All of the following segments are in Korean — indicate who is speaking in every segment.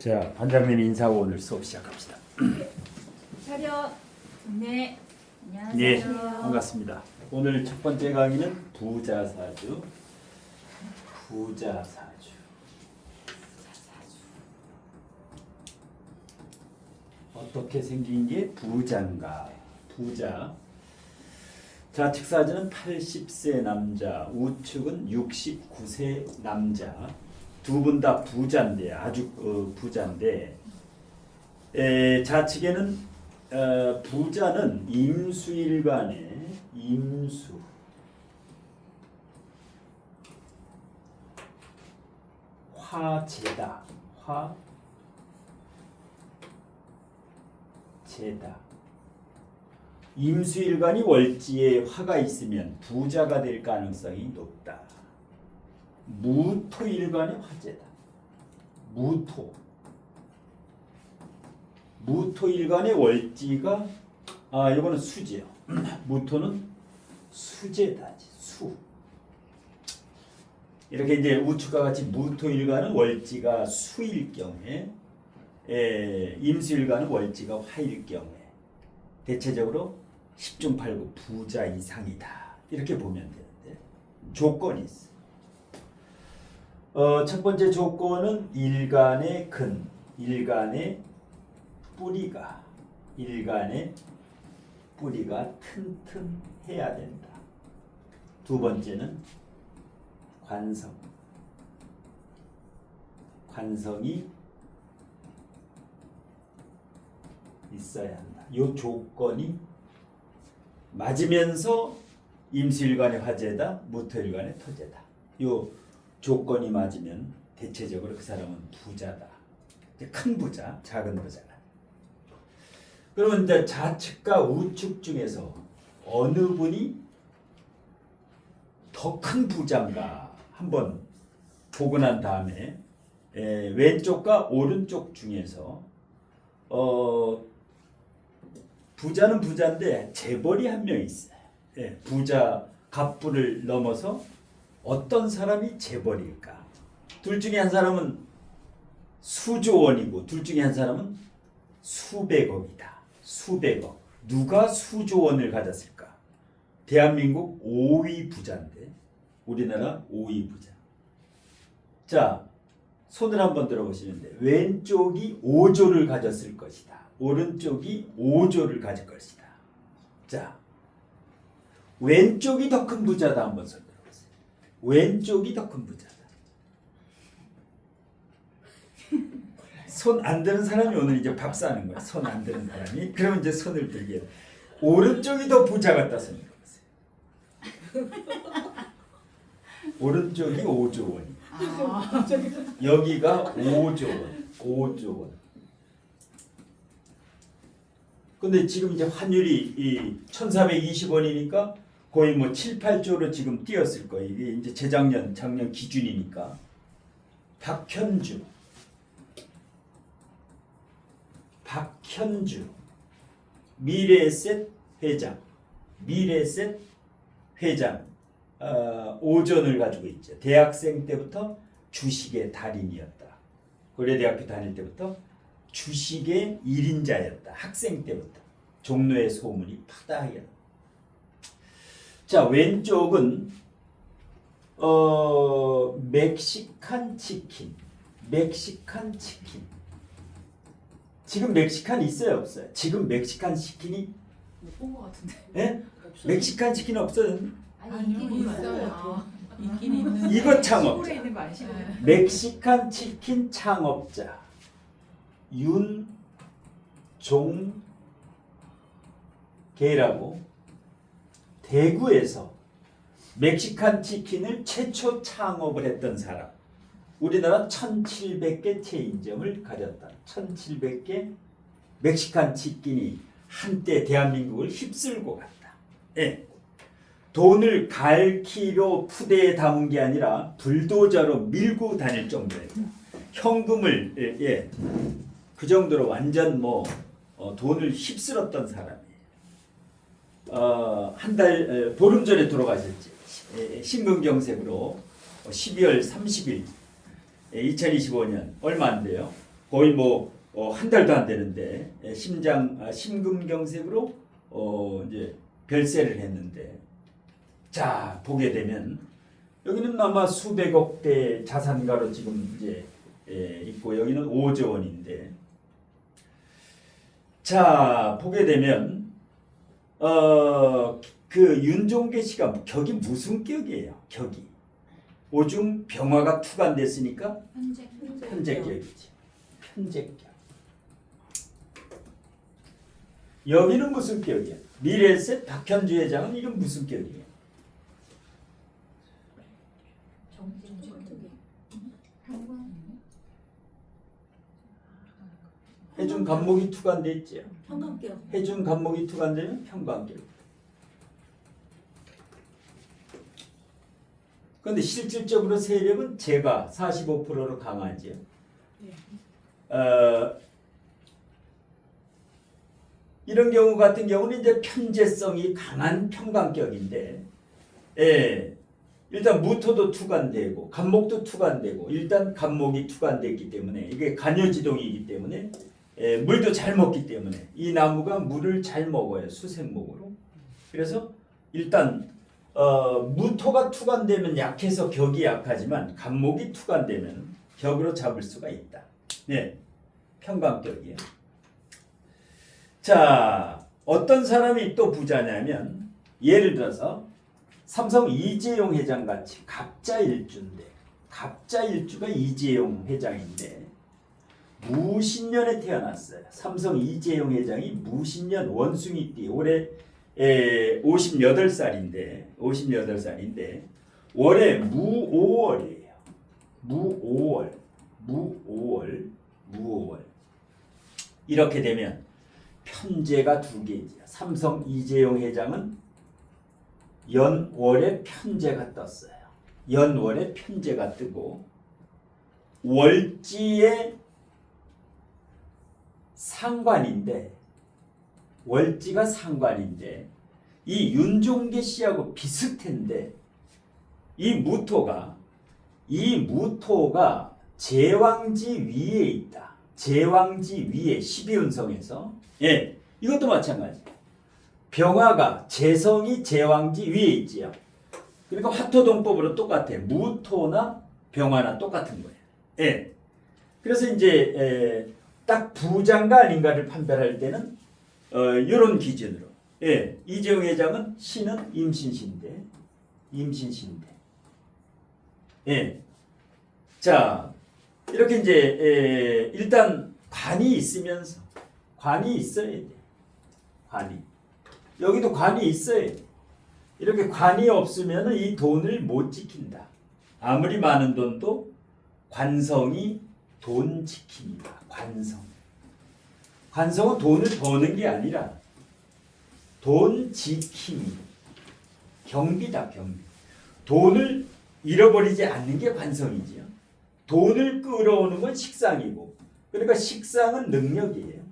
Speaker 1: 자, 반장님 인사하고 오늘 수업 시작합시다.
Speaker 2: 차렷. 네. 안녕하세요.
Speaker 1: 네, 반갑습니다. 오늘 첫 번째 강의는 부자사주. 부자사주. 어떻게 생긴 게 부자인가? 부자. 좌측사주는 80세 남자, 우측은 69세 남자. 두 분 다 부자인데 아주 부자인데 좌측에는 부자는 임수일간에 임수 화재다 화재다 임수일간이 월지에 화가 있으면 부자가 될 가능성이 높다. 무토일간의 화재다. 무토일간의 월지가 이거는 수지요. 무토는 수제다지. 수. 이렇게 이제 우측과 같이 무토일간은 월지가 수일 경우에 임수일간은 월지가 화일 경우에 대체적으로 10중 8구 부자 이상이다. 이렇게 보면 되는데 조건이 있어. 첫 번째 조건은 일간의 근, 일간의 뿌리가 튼튼해야 된다. 두 번째는 관성이 있어야 한다. 이 조건이 맞으면서 임수일간의 화재다, 무토일간의 토재다. 요 조건이 맞으면 대체적으로 그 사람은 부자다. 큰 부자, 작은 부자가. 그러면 이제 좌측과 우측 중에서 어느 분이 더 큰 부자인가 한번 보고 난 다음에 왼쪽과 오른쪽 중에서 부자는 부자인데 재벌이 한 명 있어요. 부자 갑부를 넘어서 어떤 사람이 재벌일까? 둘 중에 한 사람은 수조 원이고 둘 중에 한 사람은 수백억이다. 수백억. 누가 수조 원을 가졌을까? 대한민국 5위 부자인데 우리나라 5위 부자. 자, 손을 한번 들어보시는데 왼쪽이 5조를 가졌을 것이다. 오른쪽이 5조를 가질 것이다. 자, 왼쪽이 더 큰 부자다. 한번 손 들어보세요. 왼쪽이 더 큰 부자다. 손 안 드는 사람이 오늘 이제 밥 사는 거야. 손 안 드는 사람이. 그러면 이제 손을 들게. 오른쪽이 더 부자 같다 손 들어보세요. 오른쪽이 5조 원이. 여기가 5조 원. 5조 원. 근데 지금 이제 환율이 1,420원이니까 거의 뭐 7, 8조로 지금 뛰었을 거예요. 이게 이제 작년 기준이니까. 박현주 미래에셋 회장 5전을 가지고 있죠. 대학생 때부터 주식의 달인이었다. 고려대학교 다닐 때부터 주식의 1인자였다. 학생 때부터 종로의 소문이 파다하였다. 자, 왼쪽은 멕시칸 치킨. 지금 멕시칸 있어요, 없어요? 지금 멕시칸 치킨이
Speaker 2: 못 본 것 같은데.
Speaker 1: 예? 멕시칸 치킨 없어요.
Speaker 2: 있긴 있어요. 있긴 있는데.
Speaker 1: 이거 창업자.
Speaker 2: 시골에 있는 거 아시죠?
Speaker 1: 멕시칸 치킨 창업자 윤종계라고 대구에서 멕시칸 치킨을 최초 창업을 했던 사람. 우리나라 1,700개 체인점을 가졌다. 1,700개 멕시칸 치킨이 한때 대한민국을 휩쓸고 갔다. 예. 돈을 갈키로 푸대에 담은 게 아니라 불도저로 밀고 다닐 정도였다. 현금을 그 정도로 완전 돈을 휩쓸었던 사람이에요. 한 달 보름 전에 돌아가셨지. 심근경색으로 12월 30일 2025년 얼마 안 돼요. 거의 뭐 한 달도 안 되는데 심금경색으로 이제 별세를 했는데 자 보게 되면 여기는 아마 수백억대 자산가로 지금 이제 있고 여기는 5조 원인데 자 보게 되면 그 윤종계 씨가 격이 무슨 격이에요? 격이 오중 병화가 투간됐으니까 편제격이지. 편제격. 여기는 무슨 격이야? 미래세 박현주 회장은 이건 무슨 격이에요? 해준 간목이 투간돼 있지요.
Speaker 3: 평강격.
Speaker 1: 해준 간목이 투간되면 평강격. 그런데 실질적으로 세력은 제가 45%로 강하지요. 이런 경우 같은 경우는 이제 편제성이 강한 평강격인데, 일단 무토도 투간되고 간목도 투간되고 일단 간목이 투간됐기 때문에 이게 간여지동이기 때문에 물도 잘 먹기 때문에 이 나무가 물을 잘 먹어요. 수생목으로. 그래서 일단 무토가 투간되면 약해서 격이 약하지만 간목이 투간되면 격으로 잡을 수가 있다. 네, 평강격이에요. 자, 어떤 사람이 또 부자냐면 예를 들어서 삼성 이재용 회장 같이 갑자일주인데 갑자일주가 이재용 회장인데 무신년에 태어났어요. 삼성 이재용 회장이 무신년 원숭이띠 올해 58살인데 월에 무오월이에요. 무오월 이렇게 되면 편제가 두 개지. 삼성 이재용 회장은 연월에 편제가 떴어요. 연월에 편제가 뜨고 월지에 상관인데 월지가 상관인데 이 윤종계 씨하고 비슷한데 이 무토가 제왕지 위에 있다. 제왕지 위에 12운성에서 이것도 마찬가지. 병화가 재성이 제왕지 위에 있지요. 그러니까 화토동법으로 똑같아. 무토나 병화나 똑같은 거예요. 그래서 이제 딱 부자인가 아닌가를 판별할 때는 이런 기준으로. 이재용 회장은 신은 임신신데. 자, 이렇게 이제 일단 관이 있으면서 관이 있어야 돼. 여기도 관이 있어야 돼. 이렇게 관이 없으면 이 돈을 못 지킨다. 아무리 많은 돈도 관성이 돈 지킵니다. 관성은 돈을 버는 게 아니라 돈 지킴이. 경비다, 경비. 돈을 잃어버리지 않는 게 관성이지요. 돈을 끌어오는 건 식상이고, 그러니까 식상은 능력이에요.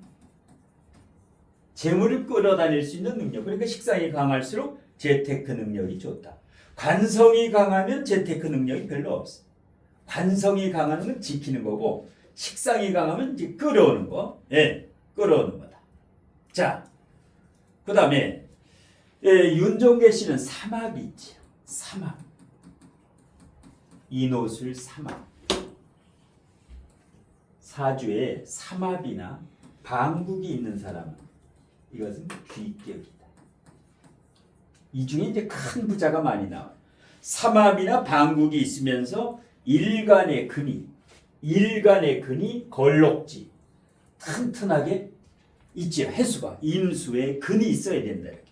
Speaker 1: 재물을 끌어다닐 수 있는 능력. 그러니까 식상이 강할수록 재테크 능력이 좋다. 관성이 강하면 재테크 능력이 별로 없어. 관성이 강한 건 지키는 거고, 식상이 강하면 이제 끌어오는 거. 끌어오는 거다. 자, 그 다음에 윤종계 씨는 삼합이 있죠. 삼합. 인호술 삼합. 사주에 삼합이나 방국이 있는 사람은 이것은 귀격이다. 이 중에 이제 큰 부자가 많이 나와요. 삼합이나 방국이 있으면서 일간의 근이 걸록지 튼튼하게 있지요. 해수가 임수에 근이 있어야 된다. 이렇게.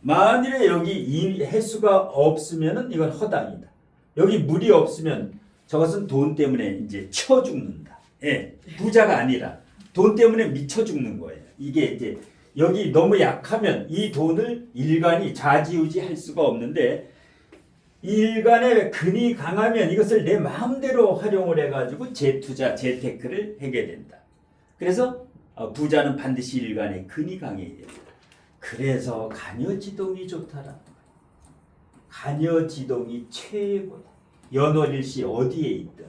Speaker 1: 만일에 여기 해수가 없으면은 이건 허당이다. 여기 물이 없으면 저것은 돈 때문에 이제 쳐 죽는다. 부자가 아니라 돈 때문에 미쳐 죽는 거예요. 이게 이제 여기 너무 약하면 이 돈을 일간이 좌지우지할 수가 없는데 일간의 근이 강하면 이것을 내 마음대로 활용을 해가지고 재투자, 재테크를 하게 된다. 그래서 부자는 반드시 일간의 근이 강해야 된다. 그래서 간여지동이 좋다라. 간여지동이 최고다. 연월일시 어디에 있든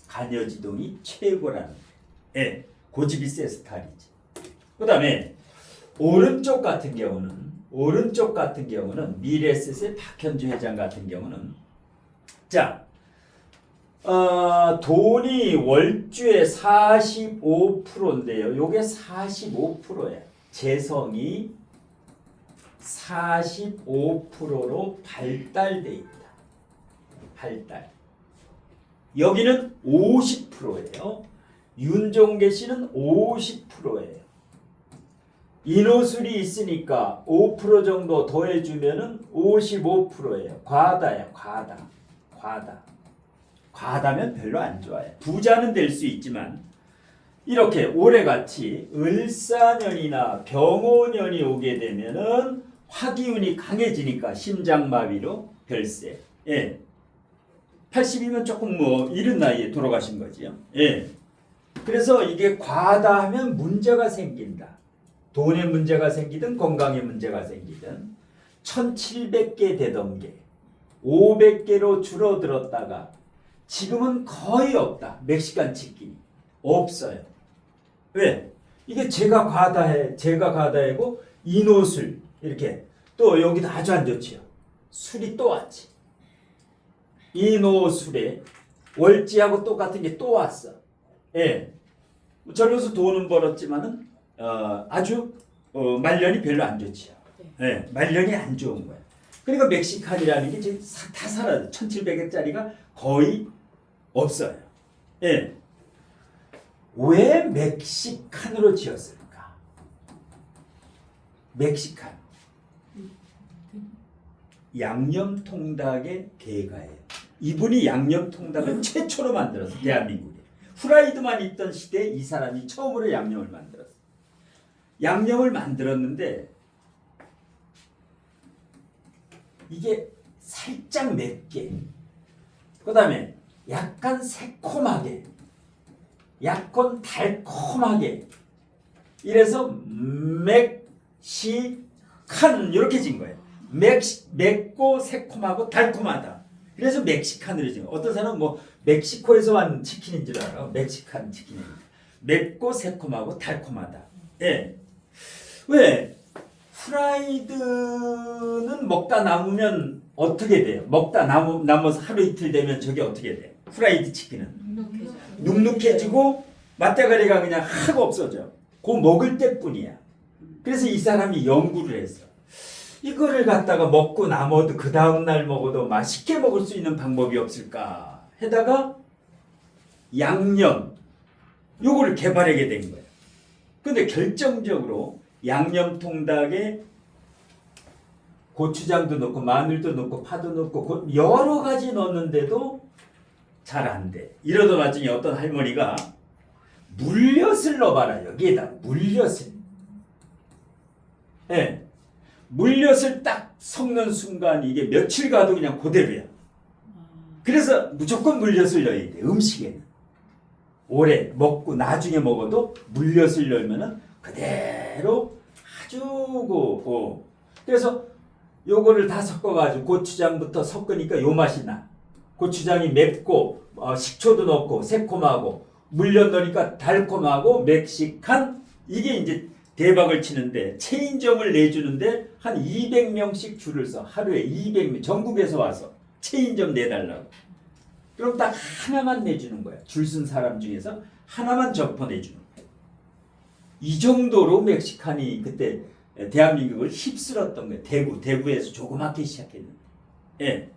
Speaker 1: 간여지동이 최고라는 거예요. 예, 고집이 세 스타일이지. 그 다음에 오른쪽 같은 경우는 미래에셋의 박현주 회장 같은 경우는 자, 돈이 월주에 45%인데요. 요게 45%예요. 재성이 45%로 발달돼 있다. 발달. 여기는 50%예요. 윤종계 씨는 50%예요. 인호술이 있으니까 5% 정도 더해주면은 55%예요. 과다야, 과다. 과다면 별로 안 좋아요. 부자는 될 수 있지만 이렇게 올해같이 을사년이나 병오년이 오게 되면은 화기운이 강해지니까 심장마비로 별세. 예. 80이면 조금 뭐 이른 나이에 돌아가신 거지요. 예. 그래서 이게 과다하면 문제가 생긴다. 돈에 문제가 생기든 건강에 문제가 생기든 1700개 되던 게 500개로 줄어들었다가 지금은 거의 없다. 멕시칸 치킨이 없어요. 왜? 이게 제가 과다하고 인호술 이렇게 또 여기도 아주 안 좋지요. 술이 또 왔지. 인호술에 월지하고 똑같은 게 또 왔어. 예. 저로서 돈은 벌었지만은 아주 말년이 별로 안 좋지요. 예. 말년이 안 좋은 거야. 그러니까 멕시칸이라는 게 지금 다 사라져. 1700개짜리가 거의 없어요. 예. 왜 멕시칸으로 지었을까? 멕시칸. 양념통닭의 개가예요. 이분이 양념통닭을 최초로 만들었어. 대한민국에. 후라이드만 있던 시대에 이 사람이 처음으로 양념을 만들었어. 양념을 만들었는데 이게 살짝 맵게, 그 다음에 약간 새콤하게, 약간 달콤하게, 이래서 멕시칸 이렇게 진 거예요. 맵고 새콤하고 달콤하다. 그래서 멕시칸으로 진 거예요. 어떤 사람은 뭐 멕시코에서 온 치킨인 줄 알아. 멕시칸 치킨입니다. 맵고 새콤하고 달콤하다. 예. 왜? 프라이드는 먹다 남으면 어떻게 돼요? 먹다 남아서 하루 이틀 되면 저게 어떻게 돼요? 프라이드 치킨은 눅눅해지고 맛대가리가 그냥 하고 없어져. 그 먹을 때뿐이야. 그래서 이 사람이 연구를 했어. 이거를 갖다가 먹고 남아도 그 다음날 먹어도 맛있게 먹을 수 있는 방법이 없을까 해다가 양념 요거를 개발하게 된 거예요. 근데 결정적으로 양념통닭에 고추장도 넣고 마늘도 넣고 파도 넣고 여러 가지 넣는데도 잘 안 돼. 이러던 와중에 어떤 할머니가 물엿을 넣어봐라. 여기에다 물엿을. 예. 물엿을 딱 섞는 순간 이게 며칠 가도 그냥 그대로야. 그래서 무조건 물엿을 넣어야 돼. 음식에는. 오래 먹고 나중에 먹어도 물엿을 넣으면은 그대로 아주 그래서 요거를 다 섞어가지고 고추장부터 섞으니까 요 맛이 나. 고추장이 맵고 식초도 넣고 새콤하고 물엿 넣으니까 달콤하고 멕시칸. 이게 이제 대박을 치는데 체인점을 내주는데 한 200명씩 줄을 서. 하루에 200명 전국에서 와서 체인점 내달라고. 그럼 딱 하나만 내주는 거야. 줄 쓴 사람 중에서 하나만 접어내주는 거야. 이 정도로 멕시칸이 그때 대한민국을 휩쓸었던 거예요. 대구에서 조그맣게 시작했는데. 예.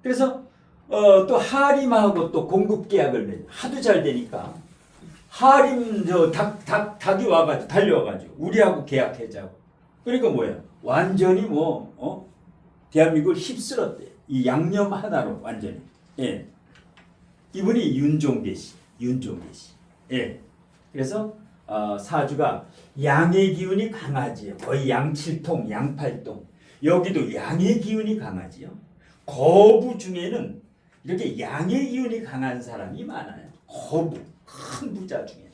Speaker 1: 그래서 또 하림하고 또 공급 계약을 맺. 하도 잘 되니까 하림 닭이 와가지고 달려와가지고 우리하고 계약하자고. 그러니까 뭐야? 완전히 대한민국을 휩쓸었대. 이 양념 하나로 완전히. 예. 이분이 윤종계 씨. 예. 그래서 사주가 양의 기운이 강하지요. 거의 양칠통, 양팔동. 여기도 양의 기운이 강하지요. 거부 중에는 이렇게 양의 기운이 강한 사람이 많아요. 거부, 큰 부자 중에.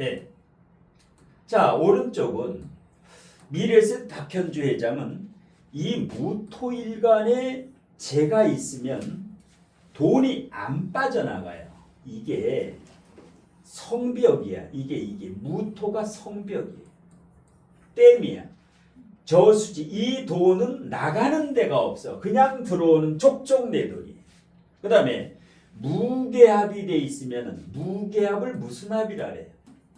Speaker 1: 예. 자, 오른쪽은 미래에셋 박현주 회장은 이 무토일간에 재가 있으면 돈이 안 빠져나가요. 이게 성벽이야. 이게 무토가 성벽이에요. 댐이야. 저수지. 이 돈은 나가는 데가 없어. 그냥 들어오는 족족 내돈이에요. 그 다음에 무계합이 돼 있으면은 무계합을 무슨 합이라 그래요?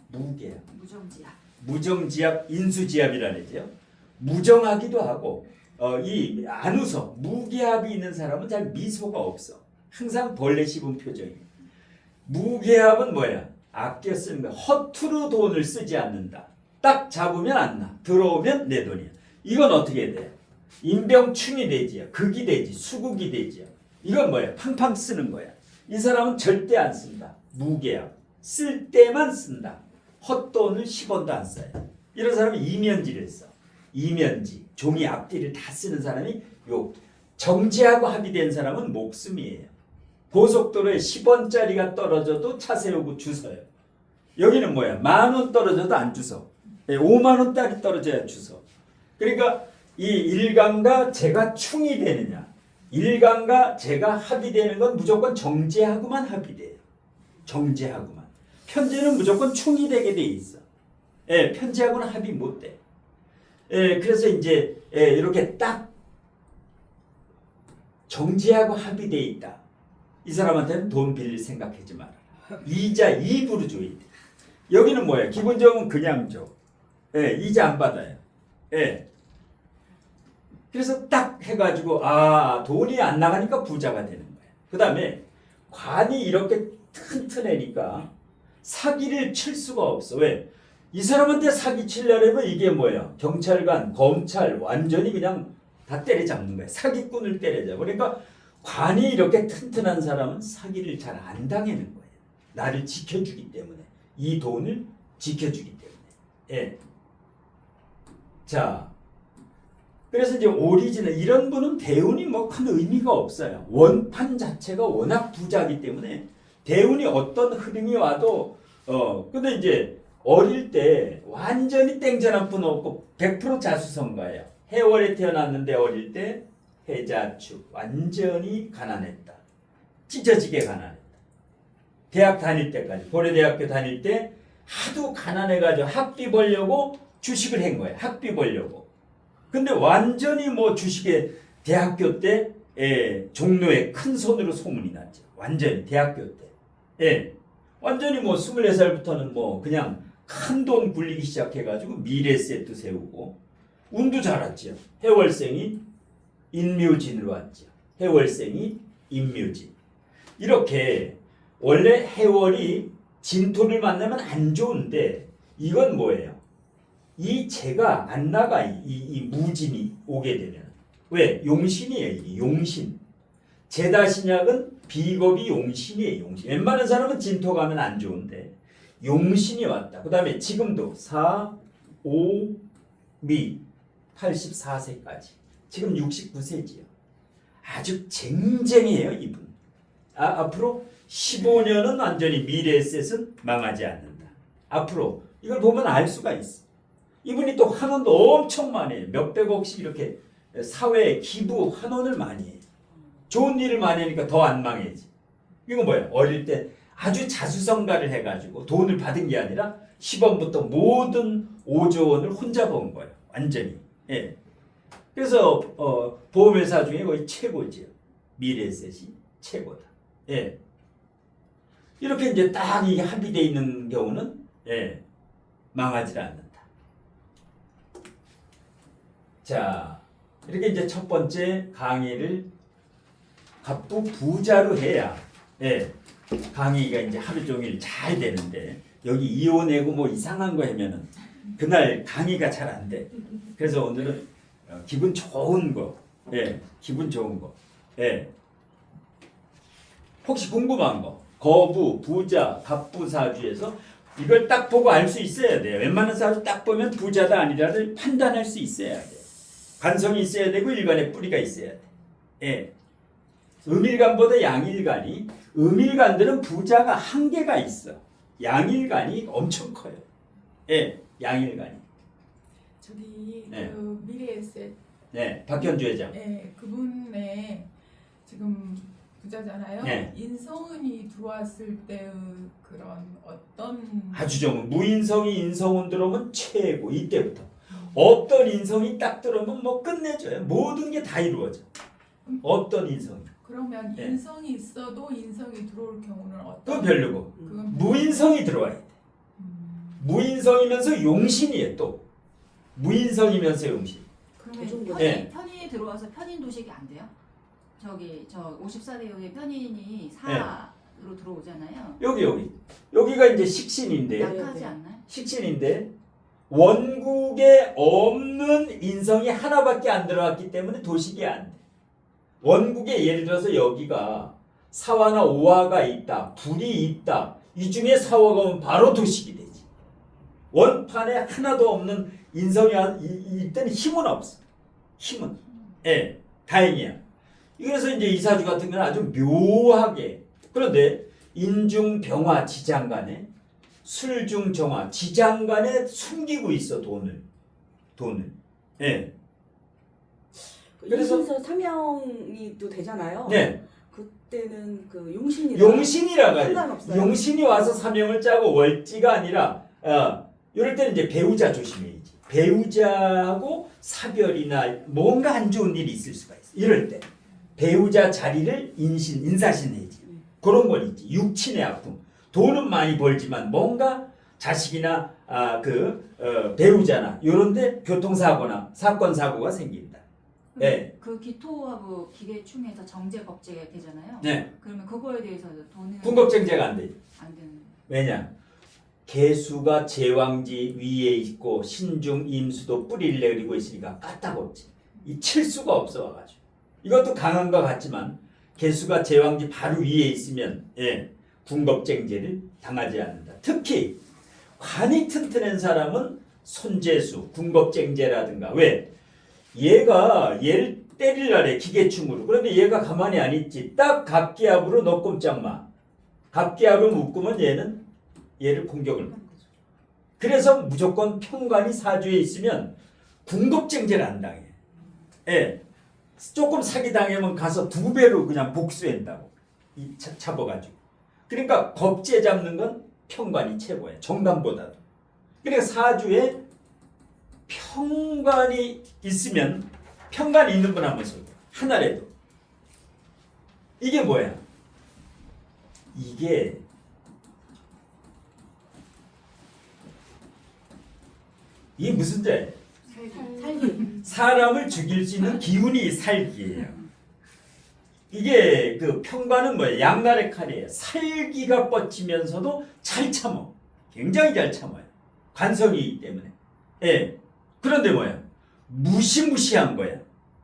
Speaker 1: 무계합.
Speaker 2: 무정지합.
Speaker 1: 무정지합, 인수지합이라 그러죠. 무정하기도 하고 이 안 웃어. 무계합이 있는 사람은 잘 미소가 없어. 항상 벌레 씹은 표정이에요. 무계합은 뭐야? 아껴 쓰는 거야. 허투루 돈을 쓰지 않는다. 딱 잡으면 안 나. 들어오면 내 돈이야. 이건 어떻게 돼? 인병충이 되지요. 극이 되지. 수극이 되지요. 이건 뭐야? 팡팡 쓰는 거야. 이 사람은 절대 안 쓴다. 무계합. 쓸 때만 쓴다. 헛돈을 10원도 안 써요. 이런 사람은 이면지를 써. 이면지. 종이 앞뒤를 다 쓰는 사람이 요 정지하고 합의된 사람은 목숨이에요. 고속도로에 10원짜리가 떨어져도 차 세우고 주서요. 여기는 뭐야? 10,000원 떨어져도 안 주서. 50,000원짜리 떨어져야 주서. 그러니까 이 일간과 재가 충이 되느냐? 일간과 재가 합의되는 건 무조건 정제하고만 합의돼요. 정제하고만. 편제는 무조건 충이 되게 돼 있어. 편제하고는 합의 못 돼. 그래서 이제 이렇게 딱 정제하고 합의돼 있다. 이 사람한테는 돈 빌릴 생각하지 마라. 이자 2% 줘야 돼. 여기는 뭐야? 기본적으로 그냥 줘. 이자 안 받아요. 그래서 딱 해가지고 돈이 안 나가니까 부자가 되는 거야. 그 다음에 관이 이렇게 튼튼하니까 사기를 칠 수가 없어. 왜? 이 사람한테 사기 치려면 이게 뭐야? 경찰관, 검찰 완전히 그냥 다 때려잡는 거야. 사기꾼을 때려잡아. 그러니까 관이 이렇게 튼튼한 사람은 사기를 잘 안 당하는 거예요. 나를 지켜주기 때문에. 이 돈을 지켜주기 때문에. 자, 그래서 이제 오리지널 이런 분은 대운이 뭐 큰 의미가 없어요. 원판 자체가 워낙 부자이기 때문에 대운이 어떤 흐름이 와도 근데 이제 어릴 때 완전히 땡전 한 푼 없고 100% 자수성가예요. 해월에 태어났는데 어릴 때 해자축 완전히 가난했다. 찢어지게 가난했다. 대학 다닐 때까지 고려대학교 다닐 때 하도 가난해가지고 학비 벌려고 주식을 한 거예요. 학비 벌려고. 근데 완전히 뭐 주식에 대학교 때 종로에 큰 손으로 소문이 났죠. 완전히 대학교 때. 완전히 뭐 24살부터는 뭐 그냥 큰 돈 굴리기 시작해가지고 미래세트 세우고 운도 잘 왔죠. 해월생이 인묘진으로 왔죠. 해월생이 인묘진. 이렇게 원래 해월이 진토를 만나면 안 좋은데 이건 뭐예요? 이 재가 안 나가. 이 무진이 오게 되면. 왜? 용신이에요. 이게 용신. 제다신약은 비겁이 용신이에요. 용신. 웬만한 사람은 진토 가면 안 좋은데 용신이 왔다. 그 다음에 지금도 4, 5, 미 84세까지. 지금 69세지요. 아주 쟁쟁해요. 이분. 앞으로 15년은 완전히 미래에셋은 망하지 않는다. 앞으로 이걸 보면 알 수가 있어. 이분이 또 환원도 엄청 많이 해요. 몇백억씩 이렇게 사회에 기부 환원을 많이 해요. 좋은 일을 많이 하니까 더 안 망해지. 이거 뭐예요? 어릴 때 아주 자수성가를 해가지고 돈을 받은 게 아니라 10원부터 모든 5조 원을 혼자 번 거예요. 완전히. 그래서 보험회사 중에 거의 최고지요. 미래에셋이 최고다. 이렇게 이제 딱 이게 합의되어 있는 경우는 망하지 않는다. 자, 이렇게 이제 첫 번째 강의를 갑부 부자로 해야 강의가 이제 하루 종일 잘 되는데 여기 이혼하고 뭐 이상한 거 하면은 그날 강의가 잘 안 돼. 그래서 오늘은 기분 좋은 거, 기분 좋은 거, 혹시 궁금한 거, 거부, 부자, 갑부 사주에서 이걸 딱 보고 알 수 있어야 돼요. 웬만한 사주 딱 보면 부자다 아니다를 판단할 수 있어야 돼. 관성이 있어야 되고 일간의 뿌리가 있어야 돼. 음일간보다 양일간이, 음일간들은 부자가 한계가 있어. 양일간이 엄청 커요. 양일간이.
Speaker 3: 저기
Speaker 1: 네.
Speaker 3: 그 미래에셋
Speaker 1: 박현주 회장.
Speaker 3: 그분의 지금 부자잖아요.
Speaker 1: 네.
Speaker 3: 인성운이 들어왔을 때의 그런 어떤
Speaker 1: 아주 좋은 무인성이 인성운 들어오면 최고. 이때부터 어떤 인성이 딱 들어오면 뭐 끝내줘요. 모든 게 다 이루어져. 어떤 인성이.
Speaker 3: 그러면
Speaker 1: 네.
Speaker 3: 인성이 있어도 인성이 들어올 경우는
Speaker 1: 그건
Speaker 3: 어떤?
Speaker 1: 별로고
Speaker 3: 그건
Speaker 1: 무인성이 들어와야 돼. 무인성이면서 용신이에요. 또 무인성이면서 용신.
Speaker 2: 그러면
Speaker 4: 정도.
Speaker 1: 네.
Speaker 2: 편인이 들어와서 편인 도식이 안 돼요? 저 54대 이후에 편인이 4로 들어오잖아요.
Speaker 1: 여기가 이제 식신인데
Speaker 2: 약하지
Speaker 4: 네.
Speaker 2: 않나요?
Speaker 1: 식신인데 원국에 없는 인성이 하나밖에 안 들어왔기 때문에 도식이 안 돼. 원국에 예를 들어서 여기가 사화나 오화가 있다, 불이 있다. 이 중에 사화가 오면 바로 도식이 되지. 원판에 하나도 없는 인성이 이때는 힘은 없어. 힘은. 예, 다행이야. 그래서 이제 이사주 같은 경우는 아주 묘하게. 그런데 인중 병화 지장간에 술중 정화 지장간에 숨기고 있어 돈을. 예. 그래서-
Speaker 4: 그래서 삼형이 또 되잖아요.
Speaker 1: 네.
Speaker 4: 그때는 그 용신이라
Speaker 1: 용신이라가
Speaker 4: 상관없어요.
Speaker 1: 용신이 와서 사명을 짜고 월지가 아니라 이럴 때는 이제 배우자 조심해야지. 배우자하고 사별이나 뭔가 안 좋은 일이 있을 수가 있어. 이럴 때 배우자 자리를 인사신해야지. 그런 건 있지. 육친의 아픔. 돈은 많이 벌지만 뭔가 자식이나 배우자나 이런데 교통사고나 사건 사고가 생긴다. 네.
Speaker 2: 그 기토하고 기계충에서 정제 겁제가 되잖아요.
Speaker 1: 네.
Speaker 2: 그러면 그거에 대해서 돈은
Speaker 1: 군겁쟁제가 안 돼.
Speaker 2: 안 되는.
Speaker 1: 왜냐? 개수가 제왕지 위에 있고 신중 임수도 뿌리를 내리고 있으니까 까딱없지. 이 칠 수가 없어 와가지고. 이것도 강한 것 같지만 개수가 제왕지 바로 위에 있으면 군겁쟁제를 당하지 않는다. 특히 관이 튼튼한 사람은 손재수, 군겁쟁제라든가 왜? 얘를 때리려래 기계충으로. 그런데 얘가 가만히 안 있지. 딱 갑기압으로 너 꼼짝 마. 갑기압으로 묶으면 얘를 공격을 해. 그래서 무조건 평관이 사주에 있으면 군겁쟁제를 안 당해. 예. 조금 사기 당하면 가서 2배로 그냥 복수한다고. 잡아가지고. 그러니까 겁제 잡는 건 평관이 최고야. 정관보다도. 그러니까 사주에 평관이 있으면 평관이 있는 분 한번 써요. 하나라도. 이게 뭐야? 이게 무슨 죄예요?
Speaker 4: 살기.
Speaker 1: 사람을 죽일 수 있는 기운이 살기예요. 이게 그 평관은 뭐예요? 양날의 칼이에요. 살기가 뻗치면서도 잘 참어. 굉장히 잘 참아요. 관성이기 때문에. 예. 그런데 뭐야? 무시무시한 거야.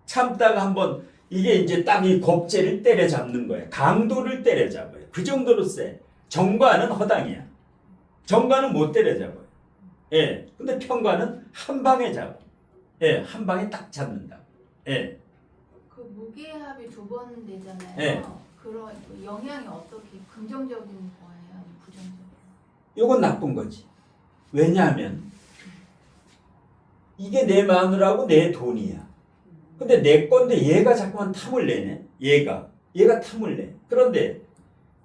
Speaker 1: 참다가 한번 이게 이제 딱 이 겁제를 때려잡는 거야. 강도를 때려잡아요. 그 정도로 세. 정관은 허당이야. 정관은 못 때려잡아요. 예. 근데 평관은 한 방에 잡아. 예. 한 방에 딱 잡는다. 예.
Speaker 5: 그 무게합이 2번 되잖아요.
Speaker 1: 네.
Speaker 5: 그런 그 영향이 어떻게 긍정적인 거예요, 아니면 부정적인?
Speaker 1: 요건 나쁜 거지. 왜냐하면 이게 내 마누라고 내 돈이야. 근데 내 건데 얘가 자꾸만 탐을 내네. 얘가 탐을 내. 그런데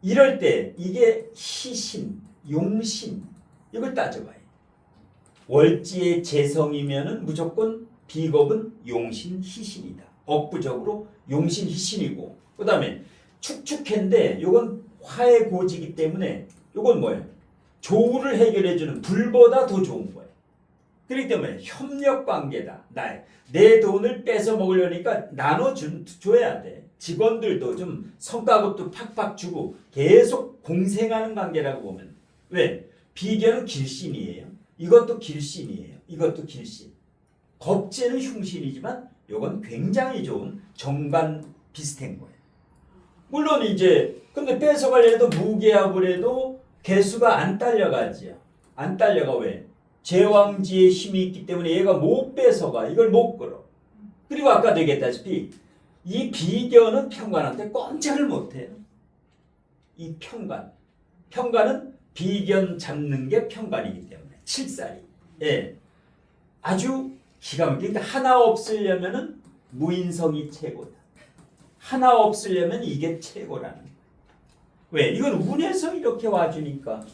Speaker 1: 이럴 때 이게 희신, 용신 이걸 따져봐요. 월지의 재성이면은 무조건 비겁은 용신, 희신이다. 억부적으로 용신, 희신이고 그 다음에 축축한데 요건 화의 고지이기 때문에 요건 뭐예요? 조우를 해결해주는 불보다 더 좋은 거예요. 그렇기 때문에 협력관계다. 내 돈을 뺏어 먹으려니까 나눠줘야 돼. 직원들도 좀 성과급도 팍팍 주고 계속 공생하는 관계라고 보면 왜? 비견은 길신이에요. 이것도 길신이에요. 이것도 길신. 겁제는 흉신이지만 이건 굉장히 좋은 정관 비슷한 거예요. 물론 이제 근데 뺏어가려도 무게합을 해도 개수가 안 딸려가지요. 안 딸려가 왜? 제왕지의 힘이 있기 때문에 얘가 못 뺏어가. 이걸 못 끌어. 그리고 아까 얘기했다시피 이 비견은 평관한테 꼼짝을 못해요. 이 평관은 비견 잡는 게 평관이기 때문에 칠살이. 예. 아주 기가 막히게 하나 없으려면은 무인성이 최고다. 하나 없으려면 이게 최고라는 거예요. 왜? 이건 운에서 이렇게 와주니까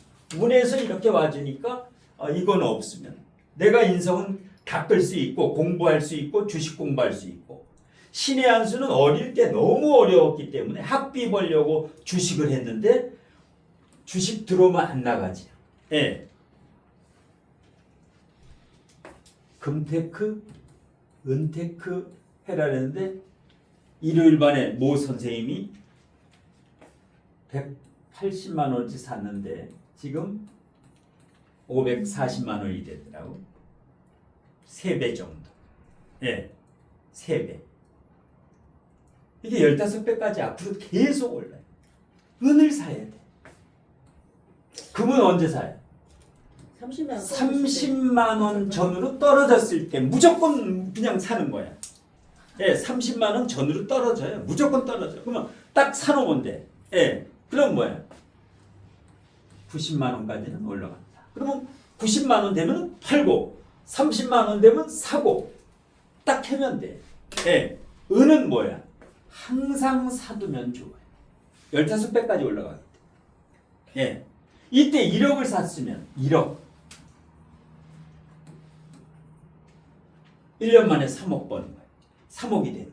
Speaker 1: 이건 없으면 내가 인성은 닦을 수 있고 공부할 수 있고 주식 공부할 수 있고 신의 한 수는 어릴 때 너무 어려웠기 때문에 학비 벌려고 주식을 했는데 주식 들어오면 안 나가지. 예. 금테크, 은테크 해라 했는데 일요일 반에 모 선생님이 180만 원어치 샀는데 지금 540만 원이 되더라고. 3배 정도. 예. 3배. 이게 15배까지 앞으로 계속 올라요. 은을 사야 돼. 금은 언제 사요? 30만 원 전으로 떨어졌을 때 무조건 그냥 사는 거야. 예, 30만 원 전으로 떨어져요. 무조건 떨어져. 그러면 딱 사놓으면 돼. 예, 그럼 뭐야? 90만 원까지는 올라간다. 그러면 90만 원 되면 팔고 30만 원 되면 사고 딱 하면 돼. 예, 은은 뭐야? 항상 사두면 좋아요. 15배까지 올라가기 때문에. 예, 이때 1억을 샀으면 1억 1년 만에 3억 버는 거예요. 3억이 되는 거예요.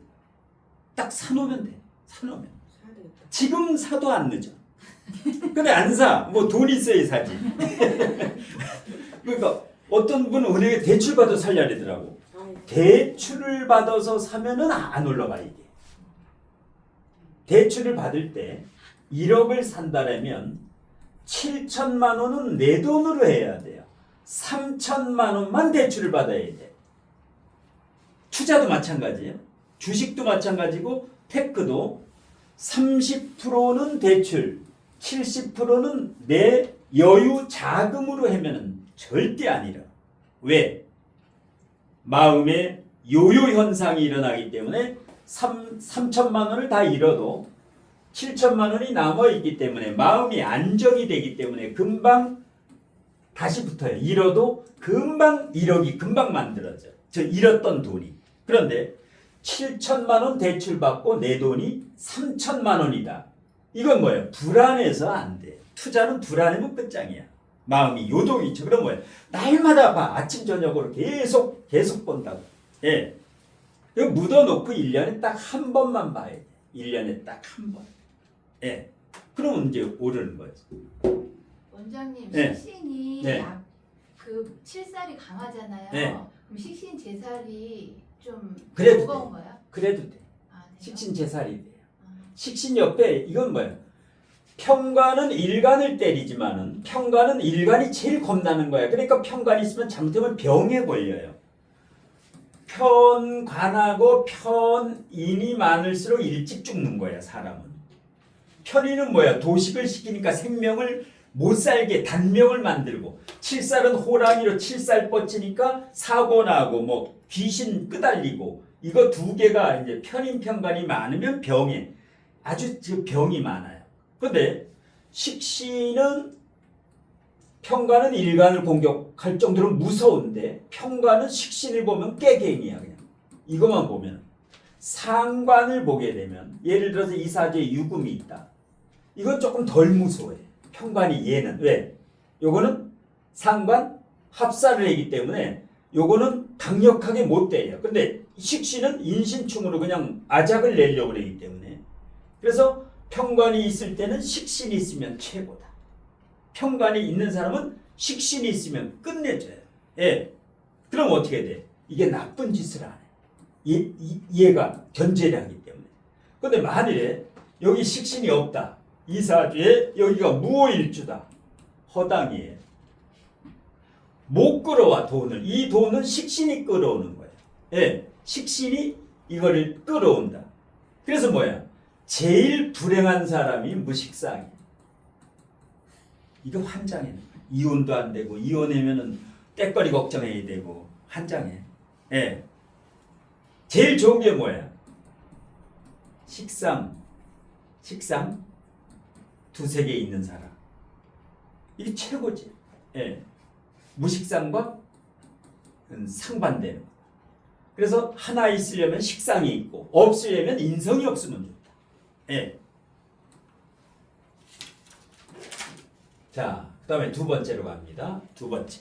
Speaker 1: 딱 사놓으면 돼. 사놓으면.
Speaker 4: 사야 되겠다.
Speaker 1: 지금 사도 안 늦어. 근데 안 사. 뭐 돈 있어야 사지. 그러니까 어떤 분은 은행에 대출 받아 살려야 되더라고. 대출을 받아서 사면은 안 올라가 이게. 대출을 받을 때 1억을 산다라면 7천만 원은 내 돈으로 해야 돼요. 3천만 원만 대출을 받아야 돼. 투자도 마찬가지예요. 주식도 마찬가지고 테크도 30%는 대출, 70%는 내 여유 자금으로 하면은 절대 아니라. 왜? 마음에 요요 현상이 일어나기 때문에 3천만 원을 다 잃어도 7천만 원이 남아있기 때문에 마음이 안정이 되기 때문에 금방 다시 붙어요. 잃어도 금방 1억이 금방 만들어져. 저 잃었던 돈이. 그런데 7천만 원 대출받고 내 돈이 3천만 원이다. 이건 뭐예요? 불안해서 안 돼. 투자는 불안하면 끝장이야. 마음이 요동이 있죠. 그럼 뭐예요? 날마다 봐. 아침 저녁으로 계속 본다고. 예. 이거 묻어놓고 1년에 딱 한 번만 봐야 돼. 1년에 딱 한 번. 예. 그러면 이제 오르는 거죠.
Speaker 5: 원장님
Speaker 1: 네.
Speaker 5: 식신이
Speaker 1: 네.
Speaker 5: 그 칠살이 강하잖아요.
Speaker 1: 네.
Speaker 5: 그럼 식신 제살이 좀
Speaker 1: 그래도
Speaker 5: 무거운 거야?
Speaker 1: 그래도 돼.
Speaker 5: 아, 돼요?
Speaker 1: 식신 제살이 돼요.
Speaker 5: 아,
Speaker 1: 식신 옆에 이건 뭐예요? 평관은 일간을 때리지만은 평관은 일간이 제일 겁나는 거야. 그러니까 평관이 있으면 잘못하면 병에 걸려요. 편관하고 편인이 많을수록 일찍 죽는 거야, 사람은. 편인은 뭐야? 도식을 시키니까 생명을 못 살게 단명을 만들고, 칠살은 호랑이로 칠살 뻗치니까 사고 나고 뭐 귀신 끄달리고, 이거 두 개가 이제 편인 편관이 많으면 병에 아주 병이 많아요. 근데 식신은 평관은 일간을 공격할 정도로 무서운데 평관은 식신을 보면 깨갱이야. 그냥 이것만 보면. 상관을 보게 되면 예를 들어서 이사주에 유금이 있다. 이건 조금 덜 무서워요. 평관이 얘는. 왜? 요거는 상관 합사를 하기 때문에 요거는 강력하게 못 때려요. 근데 식신은 인신충으로 그냥 아작을 내려고 하기 때문에. 그래서 평관이 있을 때는 식신이 있으면 최고다. 평관이 있는 사람은 식신이 있으면 끝내줘요. 예. 그럼 어떻게 돼? 이게 나쁜 짓을 안 해. 얘가 견제를 하기 때문에. 근데 만일에 여기 식신이 없다. 이사주에 여기가 무오일주다. 허당이에요. 못 끌어와 돈을. 이 돈은 식신이 끌어오는 거예요. 예. 식신이 이거를 끌어온다. 그래서 뭐야? 제일 불행한 사람이 무식상이에요. 이거 환장해. 이혼도 안 되고 이혼하면은 때거리 걱정해야 되고 환장해. 예. 제일 좋은 게 뭐야? 식상 두세 개 있는 사람. 이게 최고지. 예. 무식상과 상반되는 거. 그래서 하나 있으려면 식상이 있고 없으려면 인성이 없으면 좋다. 예. 자, 그다음에 두 번째로 갑니다. 두 번째.